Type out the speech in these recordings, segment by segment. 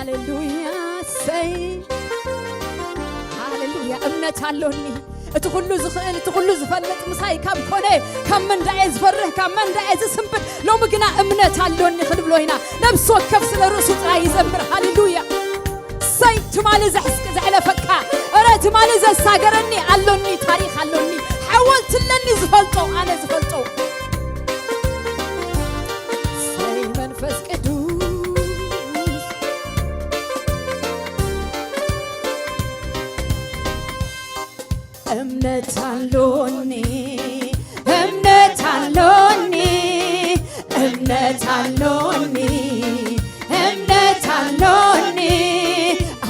ሃሌሉያ ሰይ ሃሌሉያ እምነት አለኒ እትኩሉ ዝኽእል እትኩሉ ዝፈልጥ ምሳይ ካብ ኮነ ካብ መንዳይ ዝፈርህ ካብ መንዳይ ዝስንብት ሎሚ ግና እምነት አለኒ ክንብሎ ኢና ነብስ ወከፍ ስለ ርእሱ ጥራይ ይዘምር ሃሌሉያ ሰይ ትማሊ ዘሕስቅ ዘዕለፈካ እረ ትማሊ ዘሳገረኒ አለኒ ታሪክ አለኒ ሓወልትለኒ ዝፈልጦ ኣነ ዝፈልጦ ሰይ መንፈስ ቅዱስ እምነት አለኒ እምነት አለኒ እምነት አለኒ እምነት አለኒ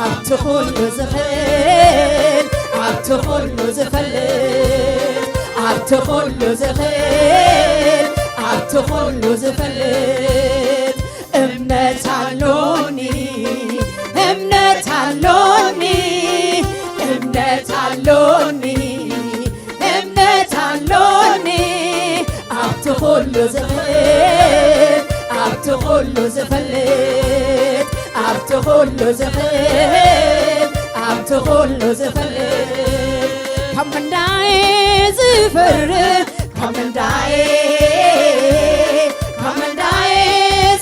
ኣብቲ ኩሉ ዝኽእል ኣብቲ ኩሉ ዝፈልጥ ኣብቲ ኩሉ ዝኽእል ኣብቲ ኩሉ ዝፈልጥ እምነት አለኒ እምነት አለኒ እምነት አለኒ እምነት አለኒ ኣብቲ ኩሉ ዝኽእል ኣብቲ ኩሉ ዝፈልጥ ኣብቲ ኩሉ ዝኽእል ኣብቲ ኩሉ ዝፈልጥ ካብ መንዳይ ዝፈርህ ካብ መንዳይ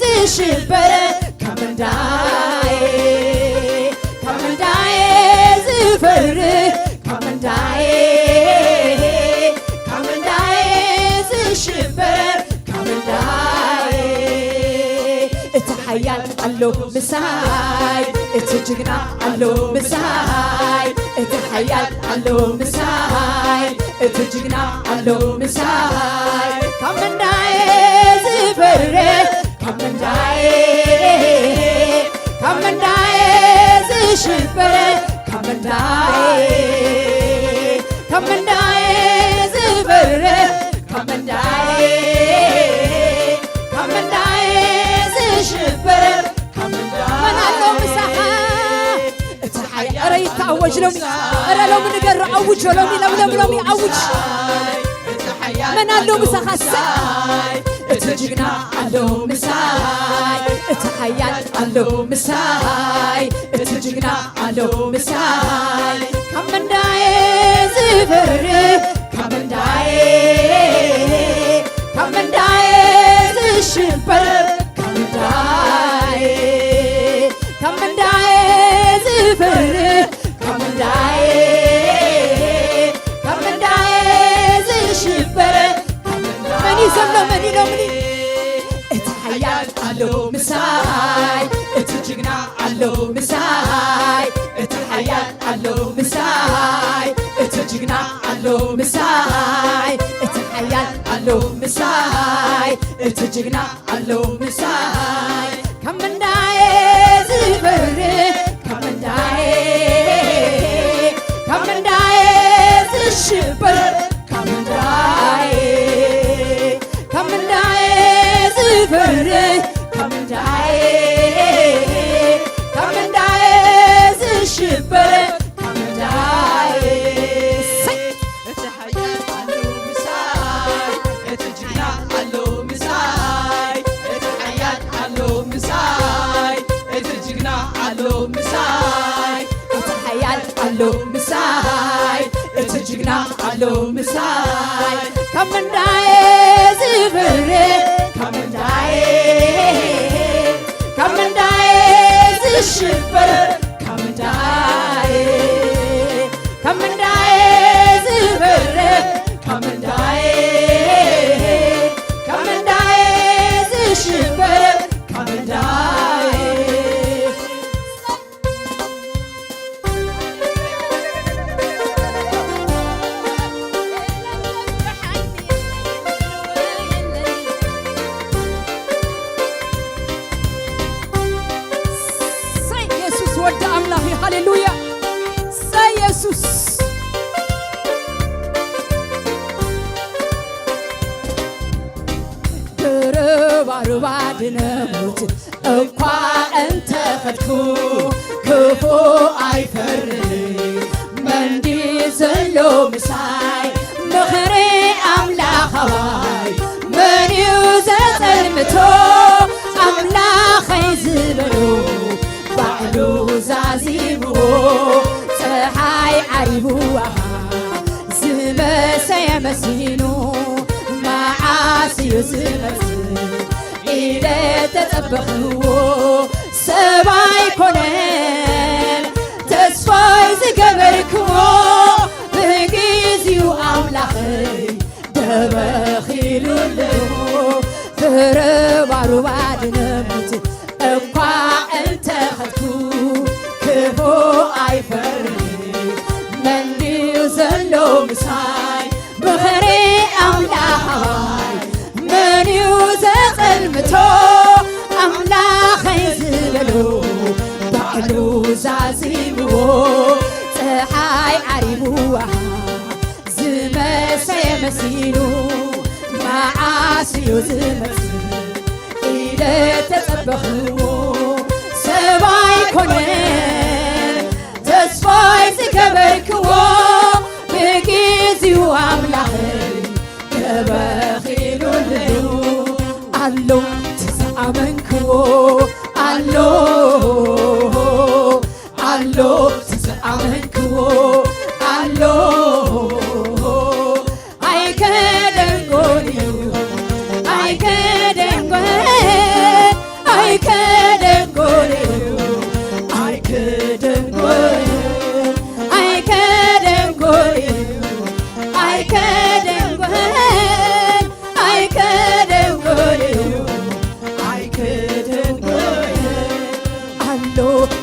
ዝሽበር ካብ መንዳይ ዝፈርህ ካብ መንዳይ ዝሽበር ካብ መንዳይ እቲ ሓያል ኣሎ ምሳይ እቲ ጅግና ኣሎ ምሳይ እቲ ሓያል ኣሎ ምሳይ እቲ ጅግና ኣሎ ምሳይ ካብ መንዳይ ዝፈርህ ካብ መንዳይ ዝሽበር ካብ መንዳይ ዝፈርህ ካብ መንዳይ ዝሽበር ካብ መንዳይ መን ኣሎ ምሳኻ እቲ ሓያል እረ ይተኣወጅ ሎሚ እረ ሎሚ ንገር ኣውጅ ሎሚ ሎሚ ኣውጅ መን ኣሎ ምሳኻ ሰይ እቲ ጅግና ኣሎ ምሳይ እቲ ሓያል ኣሎ ምሳይ እቲ ጅግና ኣሎ ምሳይ ካብ መንዳይ ዝፈርህ ካብ መንዳይ ዝሽበር ካብ መንዳይ ዝፈርህ ካብ መንዳይ ዝሽበር መን ይዘምሎ መን ኢሎምኒ እቲ ሓያል ኣሎ ምሳይ እቲ ጅግና ኣሎ ምሳይ እቲ ሓያል ኣሎ ምሳይ እቲ ጅግና ኣሎ ምሳይ እቲ ሓያል ኣሎ ምሳይ እቲ ጅግና ኣሎ ምሳይ ካብ መንዳይ ዝፈርህ ካብ መንዳይ ዝሽበር ካብ መንዳይ ዝፈርህ ካብ መንዳይ ዝሽበር ካብ መንዳይ እቲ ሓያል ኣሎ ምሳይ እቲ ጅግና ኣሎ ምሳይ እቲ ሓያል ኣሎ ምሳይ እቲ ጅግና ኣሎ ምሳይ እቲ ሓያል ኣሎ ምሳይ እቲ ጅግና ኣሎ ምሳይ ካብ መንዳይ ዝፈርህ ካብ መንዳይ ዝሽበር ካብ መንዳይ ዝፈርህ ካብ መንዳይ ዝሽበር ካብ መንዳይ ወደ አምላክ ሃሌሉያ ሰይ ኢየሱስ ድርባርባ ድነሙት እንኳ እንተ ኸድኩ ክፉ ኣይፈርህ መንዲ ዘሎ ምሳይ ምኽሪ ኣምላኻዋይ መን እዩ ዘጸልምቶ ኣምላኸይ ዝበሎ ባዕሉ ተጸበኽዎ ሰባይ ኮነን ተስፋይ ዝገበርክዎ ብግዚኡ ኣምላኸይ ደበኺሉልዎ ብርባሩባ ድነምት እኳ እንተኸድኩ ክፉ ኣይፈርድ መንድዩ ዘሎ ምሳይ ብኽሪ ኣምላኻይ መንዩ ዘቕልምቶ ኣምላኸይ ዝበሎ ባዕሉ ዛዚምዎ ፀሓይ ዓሪብዋ ዝመሰየ መሲሉ መዓስዩ ዝመስል ኢለ ተጸበኽዎ ሰባይ ኮነን ተስፋይ ዝገበርክዎ ብግዚኡ ኣምላኸይ ደበኺሉልዩ ኣሎ ትዝኣመንክዎ ኣሎ ኣሎ ትዝኣመንክዎ ኣሎ ኣይከደንጎን እዩ ኣይከደንጎን ኣይከደንጎን እዩ ኣይከደንጎን ኣይከደንጎን እዩ ኣይከደንጎን ኣይከደንጎን እዩ ኣይከደንጎን ኣሎ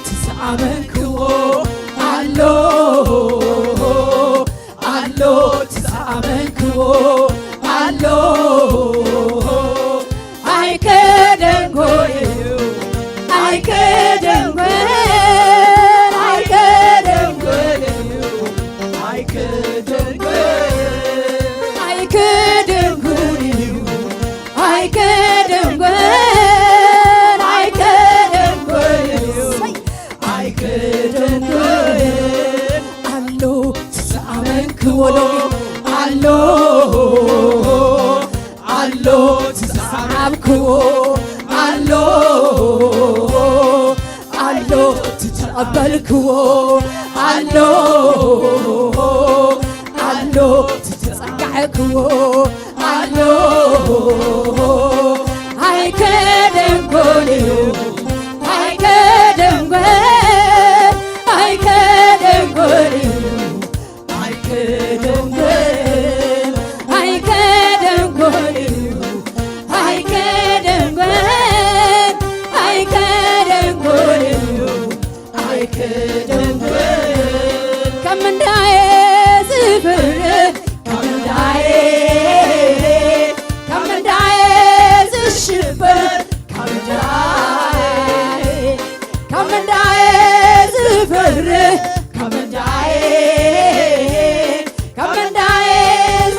ትዝኣመንክዎ ኣሎ ኣሎ ትዝኣመንክዎ ኣሎ ኣይከደንጎን እዩ ኣይከደንጎን ኣይከደንጎን እዩ ኣይከደንጎን ኣይከደንጎን እዩ ኣይከደንጎን ኣይከደንጎን እዩ ኣይከደንጎን ኣሎ ትዝኣመንክዎ ሎሚ ኣሎ ኣሎ ትዝሓብክዎ ኣሎ ኣሎ ትተቐበልክዎ ኣሎ ኣሎ ትተጸጋዕክዎ ኣሎ ኣይከደንጎን እዩ ኣይከደንጎን ኣይከደንጎን እዩ ኣይከደንጎን ኣይከደንጎን እዩ ኣይከደንጎን ኣይከደንጎን እዩ ኣይከደንጎን ከም እንዳየ ዝፍርህ ከም እንዳየ ዝሽበር ከም እንዳየ ዝፍርህ ከም እንዳየ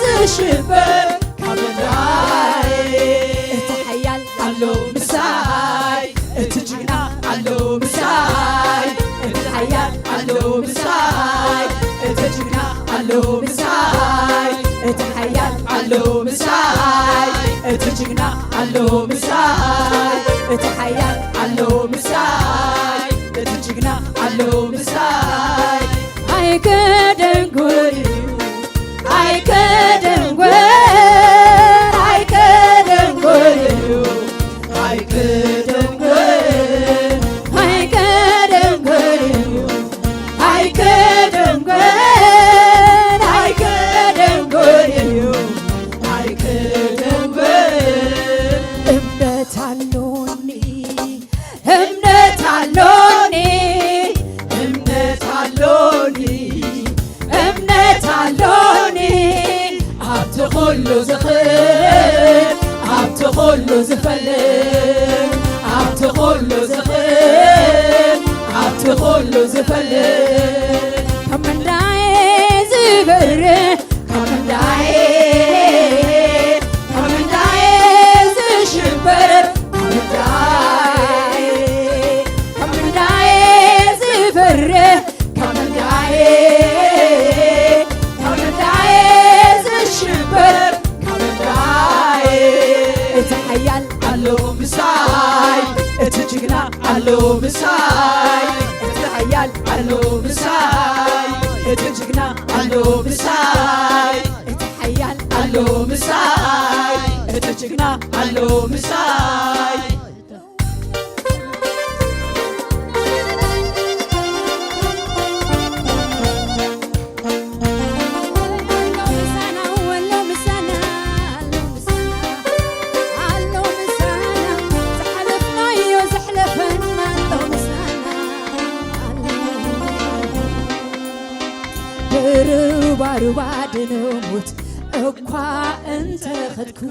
ዝሽበር ከም እንዳየ እቲ ሓያል ኣሎ ምሳይ እቲ ጅግና ኣሎ ምሳይ እቲ ሓያል ኣሎ ምሳይ እቲ ጅግና ኣሎ ምሳይ እቲ ሓያል ኣሎ ምሳይ እቲ ጅግና ኣሎ ምሳይ እቲ ሓያል ኣሎ ምሳይ እቲ ጅግና ኣሎ ምሳይ ኣይከደንጎን እዩ ኣይከደንጎን ኣይከደንጎን እዩ ኣይከደንጎን ኣይከደንጎን እዩ ኣይከደንጎን ኣይከደንጎን እዩ ኣይከደንጎን እምነት አለኒ እምነት አለኒ እምነት አለኒ እምነት አለኒ ኣብቲ ኩሉ ዝኽእል ኣብቲ ኩሉ ዝፈልጥ ኣብቲ ኩሉ ዝኽእል ኣብቲ ኩሉ ዝፈልጥ ከም እንዳየ ዝበርህ ከም እንዳየ ዝሽበር ከም እንዳየ ዝበርህ ከም እንዳየ ዝሽበር ከም እንዳየ እቲ ሓያል ኣሎ ምሳይ እቲ ጅግና ኣሎ ምሳይ እቲ ሓያል ኣሎ ምሳይ እቲ ጅግና ኣሎ ምሳይ እቲ ሓያል ኣሎ ምሳይ እቲ ጅግና ኣሎ ምሳይ ካርባድነው ሞት እኳ እንተ ኸድኩ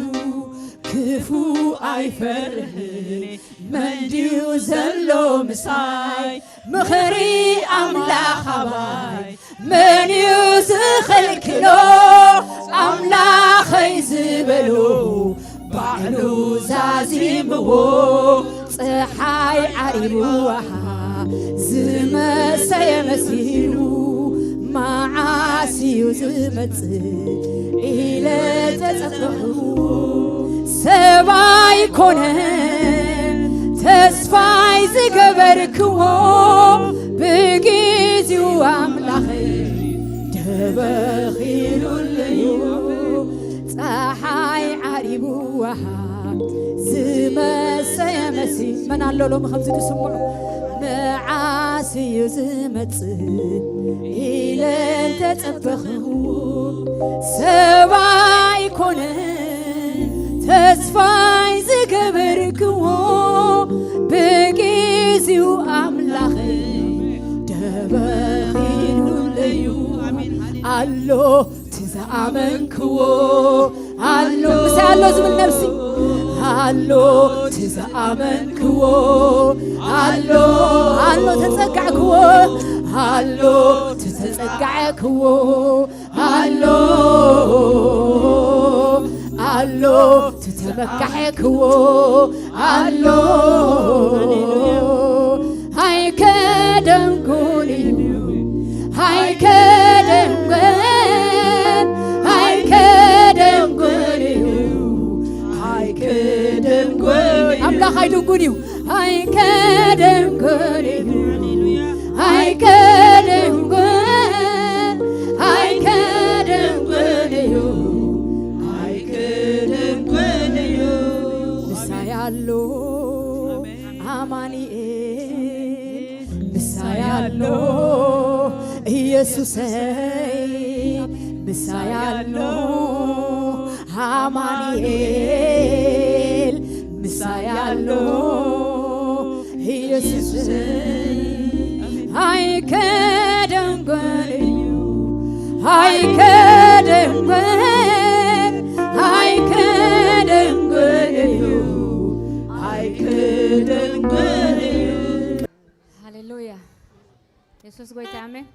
ክፉ ኣይፈርህ መንዲው ዘሎ ምሳይ ምኽሪ ኣምላኻባይ መንዩ ዝኽልክሎ ኣምላኸይ ዝበሎ ባዕሉ ዛዚምዎ ፀሓይ ዓሪብዋሃ ዝመሰየ መሲሉ መዓስዩ ዝመጽእ ኢለ ተጸፍሑ ሰባይ ኮነ ተስፋይ ዝገበርክዎ ብግዚኡ ኣምላኸይ ደበኺሉለዩ ፀሓይ ዓሪብዋሃ ዝመሰየ መሲል መን ኣሎ ሎሚ ከምዚ ክስምዑ መዓስዩ ዝመጽእ ኢለ ተጸበኽዎ ሰባይ ኮነ ተስፋይ ዝገበርክዎ ብግዚኡ ኣምላኸይ ደበኺሉለዩ ኣሎ ትዝኣመንክዎ ኣሎ ምሳይ ኣሎ ዝብል ነፍሲ ኣሎ ትዝኣመንክዎ ኣሎ ኣሎ ተጸጋዕክዎ ኣሎ ተጸጋዕክዎ ኣሎ ኣሎ ተተመካሕክዎ ኣሎ ሃይከደንጎልዩ ሃይከደንጎን ሃይከደንጎልዩ ሃይከደንጎልዩ ኣምላኽ ኣይድንጉን እዩ ሃይከደንጎልዩ ሃይከደንጎን ሃይከደንጎልዩ ሃይከደንጎልዩ ምሳያሎ አማኑኤል ምሳያሎ ኢየሱሰይ ምሳያሎ አማኑኤል ምሳያሎ ኢየሱሰይ ሃይከደንጎልዩ ሃይከደንጎን ሃይከደንጎልዩ ሃይከደንጎልዩ ሃሌሉያ ኢየሱስ ጎይታ አሜን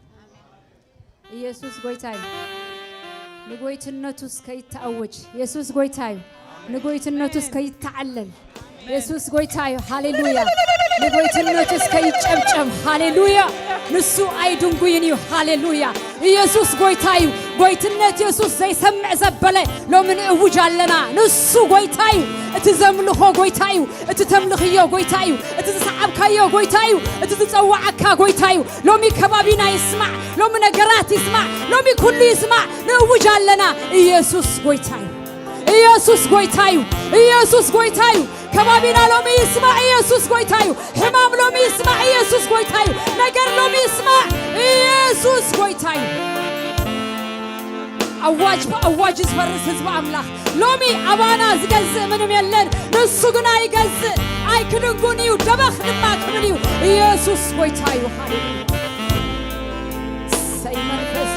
ኢየሱስ ጎይታ ንጎይትነቱ እስከይታወጅ ኢየሱስ ጎይታ ንጎይትነቱ እስከይታዓለል ኢየሱስ ጎይታ ሃሌሉያ ንጎይትነቱ እስከይጨብጨብ ሃሌሉያ ንሱ ኣይድንጉይን እዩ ሃሌሉያ ኢየሱስ ጎይታ እዩ ጎይትነት ኢየሱስ ዘይሰምዕ ዘበለ ሎሚ ንእውጅ ኣለና ንሱ ጎይታ እዩ እቲ ዘምልኾ ጎይታ እዩ እቲ ተምልኽዮ ጎይታ እዩ እቲ ዝሰዓብካዮ ጎይታ እዩ እቲ ዝፀዋዓካ ጎይታ እዩ ሎሚ ከባቢና ይስማዕ ሎሚ ነገራት ይስማዕ ሎሚ ኩሉ ይስማዕ ንእውጅ ኣለና ኢየሱስ ጎይታ እዩ ኢየሱስ ጎይታ እዩ ኢየሱስ ጎይታ እዩ ከባቢና ሎሚ ይስማዕ ኢየሱስ ጎይታ እዩ ሕማም ሎሚ ይስማዕ ኢየሱስ ጎይታ እዩ ነገር ሎሚ ይስማዕ ኢየሱስ ጎይታ እዩ አዋጅ በአዋጅ ዝፈርስ ህዝብ አምላክ ሎሚ አባና ዝገዝእ ምንም የለን ንሱ ግና ይገዝእ ኣይክድንጉን እዩ ደበኽ ድማ ክብል እዩ ኢየሱስ ጎይታ እዩ ሃሌሉያ ሰይ መንፈስ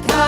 Ka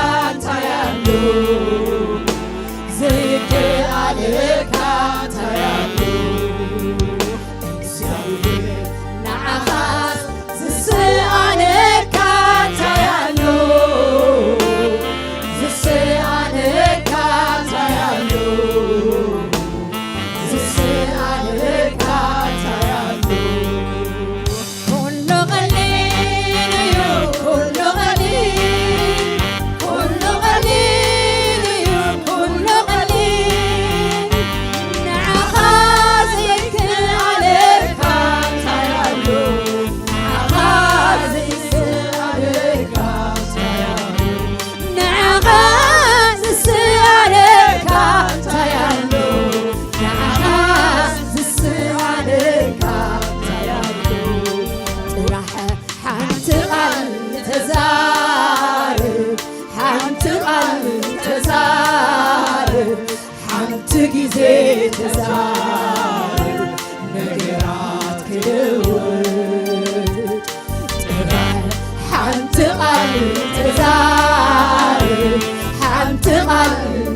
ቃል ተዛርብ ሓንቲ ቃል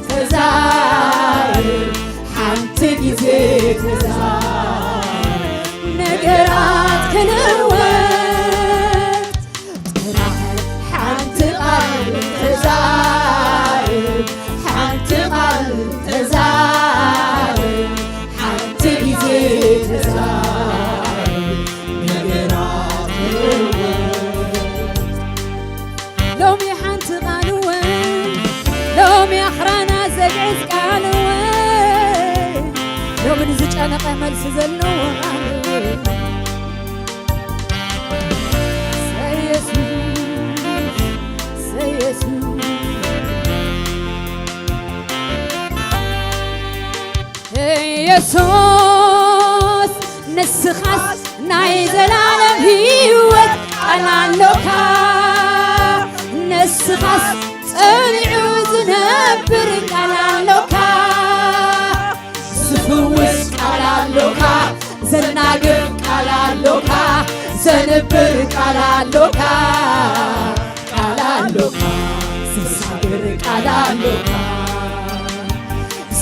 ተዛርብ ሓንቲ ጊዜ ተዛርብ ነገራት ክልወጥ ጥራሕ ሓንቲ ቃል ተዛርብ ሓንቲ ቃል ተዛርብ ሓንቲ ጊዜ ተዛርብ ነገራት ክልወጥ ሎሚ ሓንቲ ቃል ሎሚ ኣኽራና ዘግዕዝ ቃል ሎሚ ንዝጨነቐ መልሲ ዘለዎ ቃል ኢየሱስ ንስኻስ ናይ ዘላለም ህይወት ቃል ኣለካ ንስኻስ ጸኒዑ ዝነብር ቃል ኣለካ ዝፍውስ ቃል ኣለካ ዘናግር ቃል ኣለካ ዘንብር ቃል ኣለካ ቃል ኣለካ ዘሳግር ቃል ኣለካ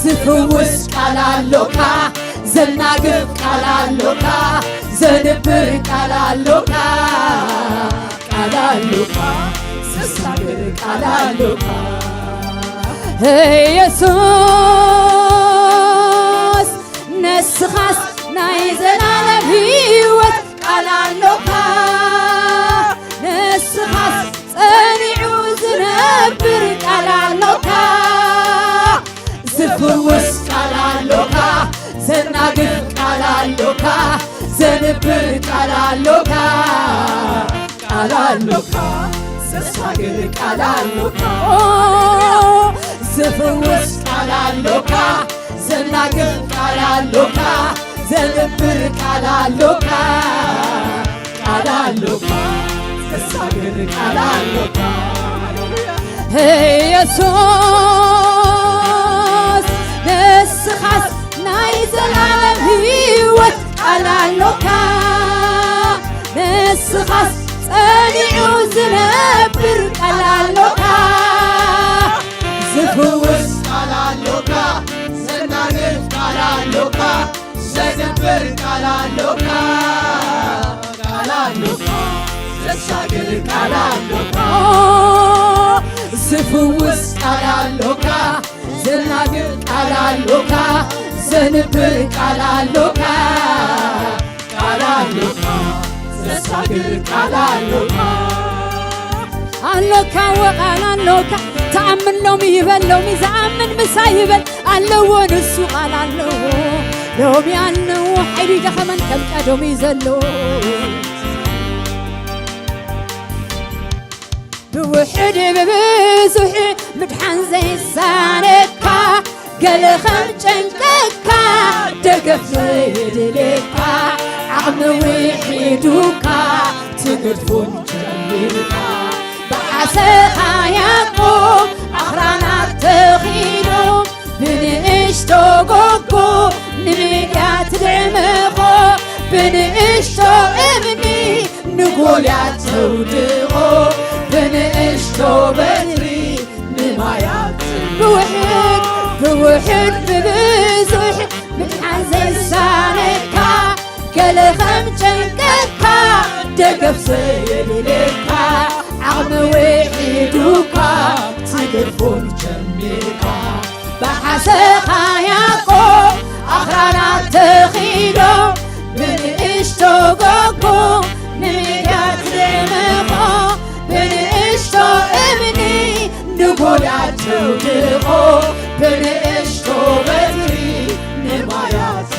ዝፍውስ ቃል ኣለካ ዘናግር ቃል ኣለካ ዘንብር ቃል ኣለካ ቃል ኣለካ ዘሳግር ቃል ኣለካ ኢየሱስ ንስኻስ ናይ ዘላለም ህይወት ቃል ኣለካ ንስኻስ ጸኒዑ ዝነብር ቃል ኣለካ ዝፍውስ ቃል ኣለካ ዘናግር ቃል ኣለካ ዘንብር ቃል ኣለካ ቃል ኣለካ ዘሳግር ቃል ኣለካ ዝፍውስ ቃል ኣለካ ዘናግር ቃል ኣለካ ዘንብር ቃል ኣለካ ቃል ኣለካ ዘሳግር ቃል ኣለካ ኢየሱስ ንስኻስ ናይ ዘላለም ህይወት ቃል ኣለካ ንስኻስ ጸኒዑ ዝነብር ቃል ኣለካ ዝፍውስ ቃል ኣለካ ዘናግር ቃል ኣለካ ዘንብር ቃል ኣለካ ቃል ኣለካ ዘሳግር ቃል ኣለካ ዝፍውስ ቃል ኣለካ ዘናግር ቃል ኣለካ ዘንብር ቃል ኣለካ ቃል ኣለካ ዘሳግር ቃል ኣለካ ኣለካ ወቃል ኣለካ ተኣምን ሎሚ ይበል ሎሚ ዝኣምን ምሳ ይበል ኣለዎ ንሱ ቃል ኣለዎ ሎሚ ኣለዎ ሓይሊ ደኸመን ከም ቀደም እዩ ዘለዎ ብውሕድ ብብዙሕ ምድሓን ዘይሳነካ ገለ ኸም ጨንቀካ ደገፍ ዘይድልካ ዓቕሚ ውሒዱካ ትግድፉን ጀሚርካ ብዓሰኻ ያዕቆብ ኣኽራናት ተኺዶም ብንእሽቶ ጎጎ ንምድያት ድዕምኾ ብንእሽቶ እምኒ ንጎልያት ተውድቖ ብንእሽቶ በትሪ ንማያት ብውሕድ ብብዙሕ ምድሓን ዘይሳነካ ገለ ኸም ጨንቀካ ደገፍ ዘየድልካ ዓቕሚ ውሒዱካ ትግድፉን ጀሚርካ ብሓሰኻ ያዕቆብ ኣኽራናት ተኺዶም ብንእሽቶ ጎጎ ንምድያት ድዕምኾ ብንእሽቶ እምኒ ንጎልያት ተውድቖ ብንእሽቶ በትሪ ንማያት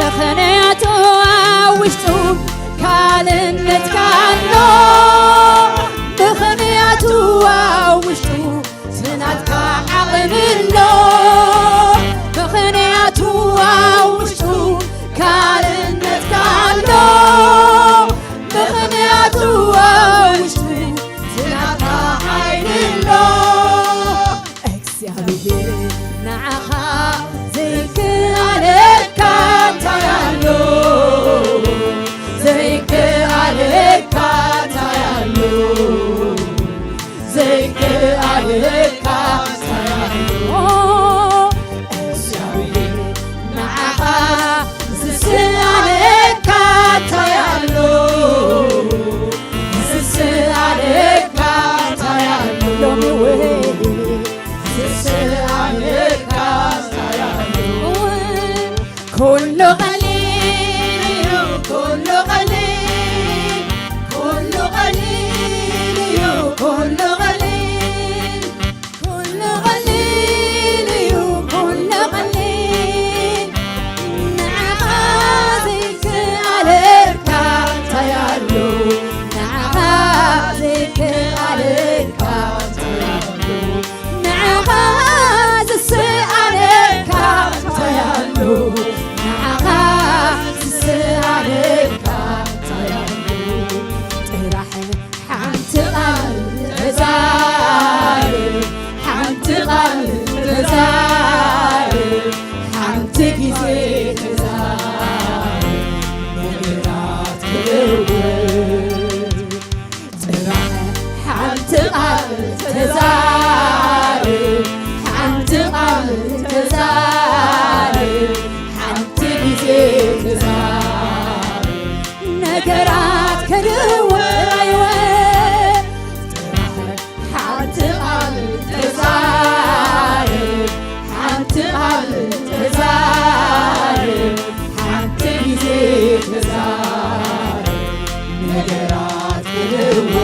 ምኽንያቱ ኣብ ውሽጡ ካልእነት ካሎ ምኽንያቱ ኣብ ውሽጡ ትናትካ ዓቕምሎ ምኽንያቱ ኣብ ውሽጡ ካልእነት ካሎ ምኽንያቱ ኣብ ውሽጡ ትናትካ ሓይልሎ እግዚአብሔር ዘይከኣለካ ንዓኻ ዝስኣለካ ታያሎ ዝስኣለካ ታያሎ ሎሚ ወይ ዝስኣለካ ታያሎ ኩሉ ቀሊል እዩ ኩሉ ቀሊል ኩሉ ቀሊል እዩ ኩሉ ቀሊል ኩሉ ቀሊል እዩ ኩሉ ቀሊል ንዓኻ ዘይከኣለካ ታያሎ ንዓኻ ዘይከኣለካ ታያሎ ንዓኻ ዝስኣለካ ታያሎ ንዓኻ ዝስኣለካ ታያሎ ጥራሕ ሓንቲ ቃል ተዛርብ ሓንቲ ቃል ተዛርብ ሓንቲ ግዜ ተዛርብ ነገራት ክለውጥ ጥራሕ ሓንቲ ቃል ተዛርብ ሓንቲ ቃል ተዛርብ ሓንቲ ግዜ ተዛርብ ነገራት ክለውጥ ሓንቲ ቃል ተዛርብ ሓንቲ ቃል ተዛርብ ሓንቲ ግዜ ተዛርብ ነገራት ክለውጥ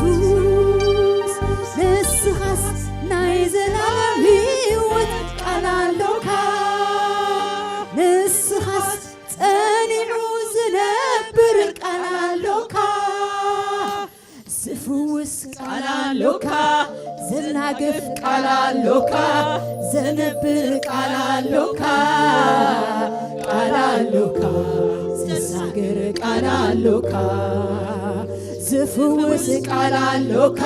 ኢየሱስ ንስኻስ ናይ ዘላለም ሕይወት ቃል ኣለካ ንስኻስ ጸኒዑ ዝነብር ቃል ኣለካ ዝፍውስ ቃል ኣለካ ዘናግፍ ቃል ኣለካ ዘነብር ቃል ኣለካ ቃል ኣለካ ዘሳግር ቃል ኣለካ ዝፍውስ ቃል ኣለካ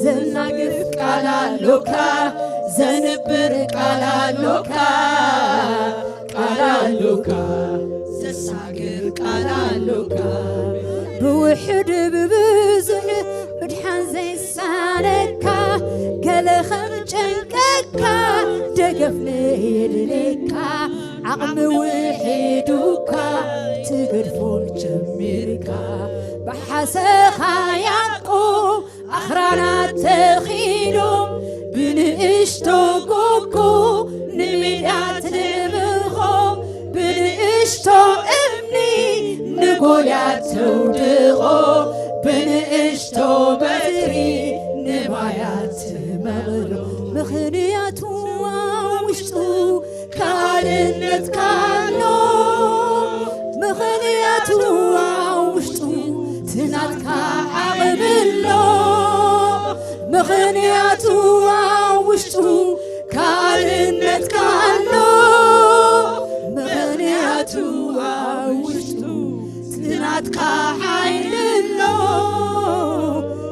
ዘናግፍ ቃል ኣለካ ዘነብር ቃል ኣለካ ቃል ኣለካ ዘሳግር ቃል ኣለካ ብውሕድ ብብዙሕ ምድሓን ዘይሳነካ ገለ ከም ጨንቀካ ደገፍ ለየድልካ ዓቕሚ ውሒዱካ ትግድፎን ጀሚርካ ብሓሰኻ ያዕቆብ ኣኽራናት ተኺሎም ብንእሽቶ ጎጎ ንምድያት ንምኾም ብንእሽቶ እምኒ ንጎልያት ተውድቖ ብንእሽቶ በትሪ ንማያት መቕሎ ምኽንያቱ ውሽጡ ካልእነት ካሎ ምኽንያቱ ውሽጡ ትናትካ ዓቕምሎ ምኽንያቱ ውሽጡ ካልእነት ካሎ ምኽንያቱ ውሽጡ ትናትካ ሓይልሎ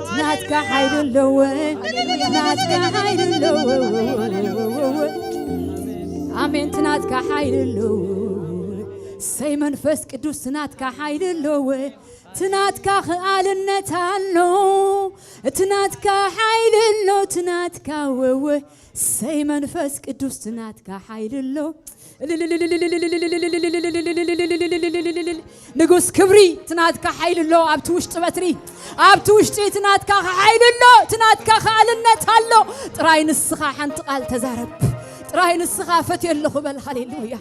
ትናትካ ሓይልሎ ትናትካ ሓይልሎ ኣሜን ትናትካ ሓይልሎ ሰይ መንፈስ ቅዱስ ትናትካ ሓይልሎ ትናትካ ኽኣልነት ኣሎ ትናትካ ሓይልሎ ትናትካ ወወ ሰይ መንፈስ ቅዱስ ትናትካ ሓይልሎ ንጉስ ክብሪ ትናትካ ሓይልሎ ኣብቲ ውሽጢ በትሪ ኣብቲ ውሽጢ ትናትካ ሓይልሎ ትናትካ ኽኣልነት ኣሎ ጥራይ ንስኻ ሓንቲ ቃል ተዛረብ ጥራይ ንስኻ ፈትየለኹ በል ሃሌሉያ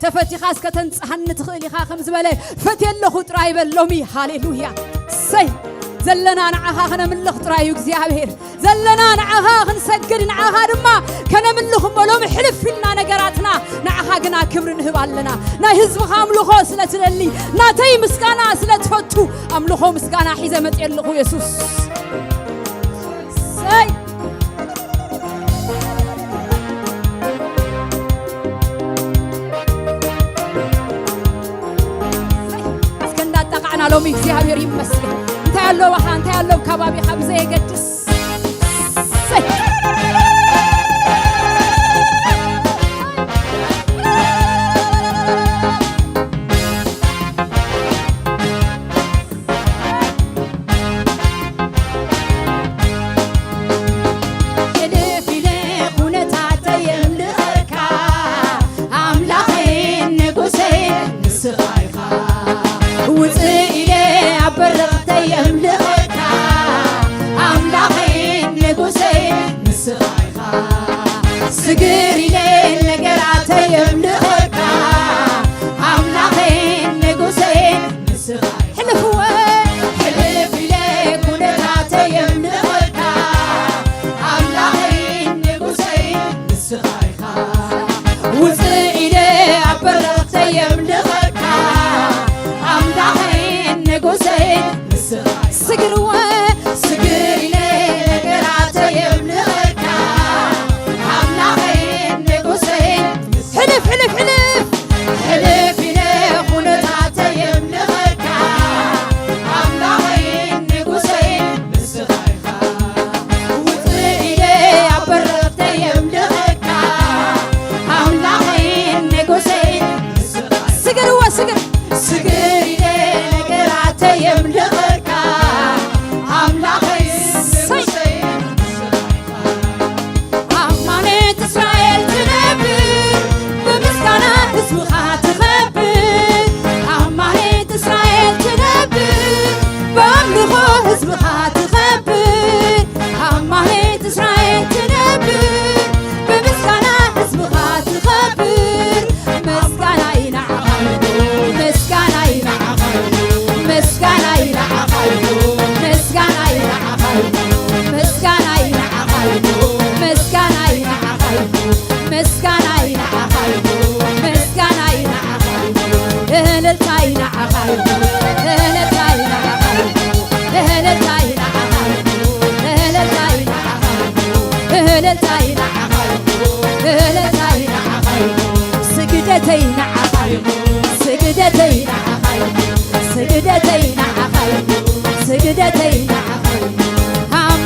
ተፈቲኻ እስከ ተንጽሐኒ ትኽእል ኢኻ ከም ዝበለ ፈትየለኹ ጥራይ በሎሚ ሃሌሉያ ሰይ ዘለና ንዓኻ ከነምልኽ ጥራዩ እግዚኣብሔር ዘለና ንዓኻ ክንሰግድ ንዓኻ ድማ ከነምልኽ እሞሎም ሕልፍ ኢልና ነገራትና ንዓኻ ግና ክብሪ ንህብ ኣለና ናይ ህዝብኻ ኣምልኾ ስለ ትደሊ ናተይ ምስጋና ስለ ትፈቱ ኣምልኾ ምስጋና ሒዘ መፅየለኹ ኢየሱስ ሰይ ሎሚ እግዚአብሔር ይመስገን እንታ ያለው ባኻ እንታ ያለው ከባቢ ሐብዘ የገድስ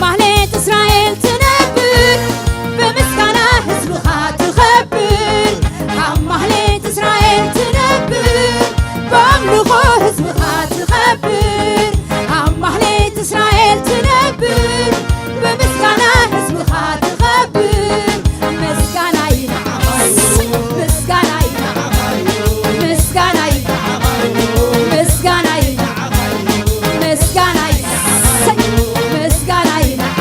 ማህሌት እስራኤል ትነብር በምስጋና ሕዝብኻ ትኸብር ማህሌት እስራኤል ትነብር በአምልኮ ሕዝብኻ ትኸብር ማህሌት እስራኤል ትነብር በምስጋና ሕዝብኻ ትኸብር ምስጋና ይንዓቕ ምስጋና ይንዓቕ ምስጋና ይንዓቕ ምስጋና ይንዓቕ ምስጋና ምስጋና ይንዓቕ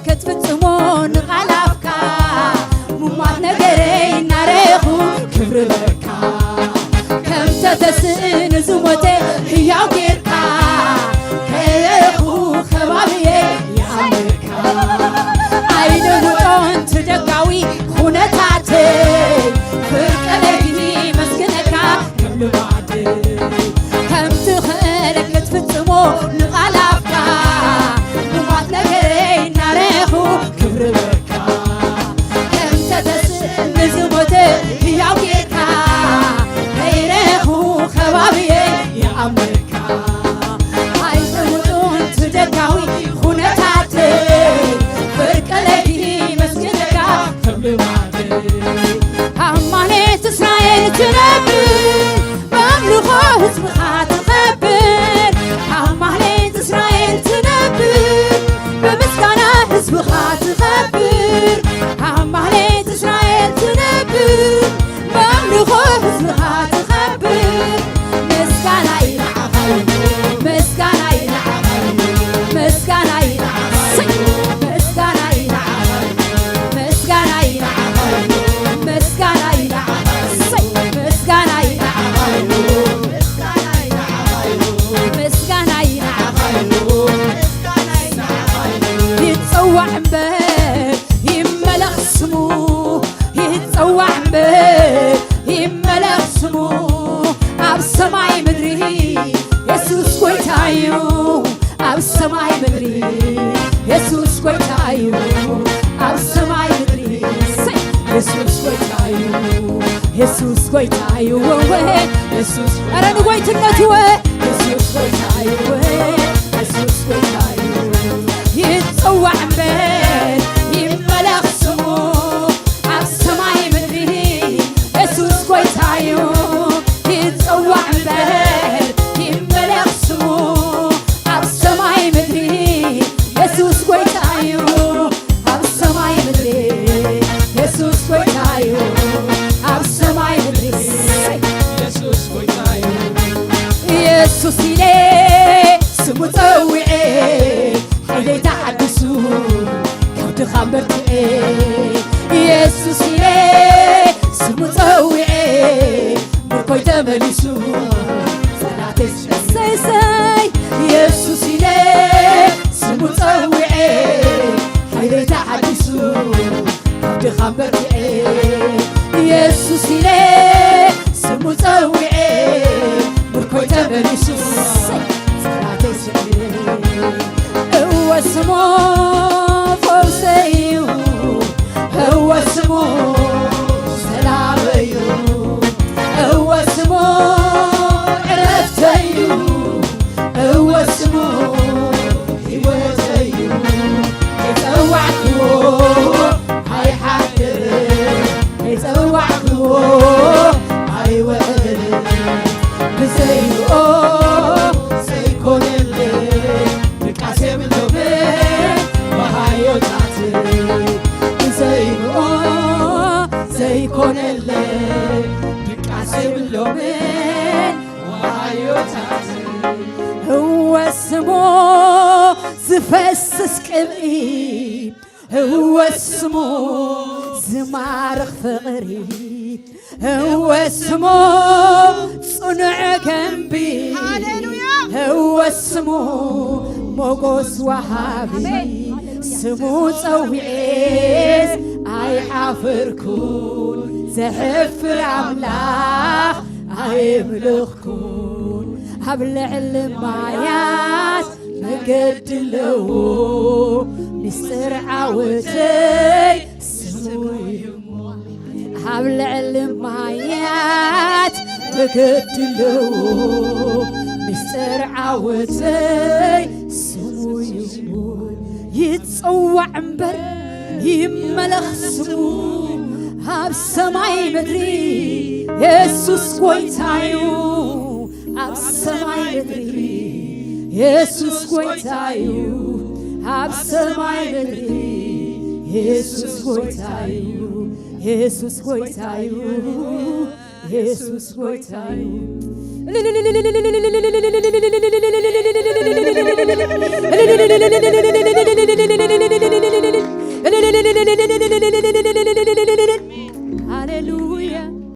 ክትፍጽሞ ንቓላፍካ ሙማት ነገረይ እናረኹ ክብሪ ለካ ከም ተተስእን ዝሞተ ሕያው ጌርካ ከረኹ ከባብየ ይኣምርካ ኣይደንቆን ትደጋዊ ኩነታተይ ፍርቀለግኒ መስግነካ ከም ልማደይ ከም ትኽእል ክትፍጽሞ ንቓላፍካ ሙማት ነገረይ እናረኹ ክብሪ ለካ ከም ተተስእን ዝሞተ ሕያው ጌርካ ከይረኹ ከባብየ ይኣምርካ ኣይተውጡን ትደጋዊ ኩነታተይ ፍርቀለግኒ መስግነካ ከም ልማደይ ማህሌት እስራኤል ትነብር በአምልኮ ሕዝብኻ ትኸብር ማህሌት እስራኤል ትነብር በምስጋና ሕዝብኻ ትኸብር ማህሌት እስራኤል ትነብር በአምልኮ ሕዝብኻ ትኸብር ምስጋና ይንዓቕ ምስጋና ይንዓቕ ምስጋና ይንዓቕ ምስጋና ይንዓቕ ምስጋና ይንዓቕ ምስጋና ይንዓቕ ምስጋና ይንዓቕ ምስጋና ይንዓቕ ይጸዋዕ እምበር ይመለኽ ስሙ ይጸዋዕ እምበር ይመለኽ ስሙ ኣብ ሰማይ ምድሪ የሱስ ጐይታ እዩ ኣብ ሰማይ ምድሪ የሱስ ጐይታ እዩ ኣብ ሰማይ ምድሪ የሱስ ጐይታ እዩ የሱስ ጐይታ እዩ የሱስ ኧረ ንጐይትነቱ የሱስ ጐይታ እዩ የሱስ ጐይታ እዩ ይጸዋዕ እምበር ይመለኽ ስሙ ኣብ ሰማይ ምድሪ የሱስ ጐይታ እዩ ይጸዋዕ እምበር ይመለኽ ስሙ ኣብ ሰማይ ምድሪ የሱስ ጐይታ እዩ ኣብ ሰማይ ምድሪ የሱስ ጐይታ እዩ ኣብ ሰማይ ምድሪ የሱስ ጐይታ እዩ ኢየሱስ ኢለ ስሙ ፀዊዐ ሓይለይ ተሓድሱ ካብ ድኻም በርትዐ ኢየሱስ ኢለ ስሙ ፀዊዐ ምርኮይ ተመሊሱ ሰላተይ ሰይሰይ ኢየሱስ ኢለ ስሙ ፀዊዐ ሓይለይ ተሓድሱ ካብ ድኻም በርትዐ ኢየሱስ ኢለ ስሙ ፀዊዐ ምርኮይ ተመሊሱ ሰላተይ هو اسمه فوزي هو اسمه سلامي هو اسمه عرفتي هو اسمه هوتي يتوعكو هاي حاضر يتوعكو هاي وقر بزيه سيكون اللي بكاسم اللومين وهايوتات بزيه سيكون اللي بكاسم اللومين وهايوتات هو اسمه زفسس قبئي هو اسمه زمارخ فقري هو اسمه صنع كنبي هو اسمه موقوس وهابي سمو صويعز أي حافركون زحفر أملاح أي ملخكون هبلع المايات مقد اللو مستر عاوتي سمو يمو هبلع المايات مقد اللو مستر عاوتي سمو يمو يتصوع عمبر يملخ سمو هاب سماي مدري يسوس كويتايو هاب سماي مدري يسوس كويتايو هاب سماي مدري يسوس كويتايو يسوس كويتايو يسوس كويتايو هاليلويا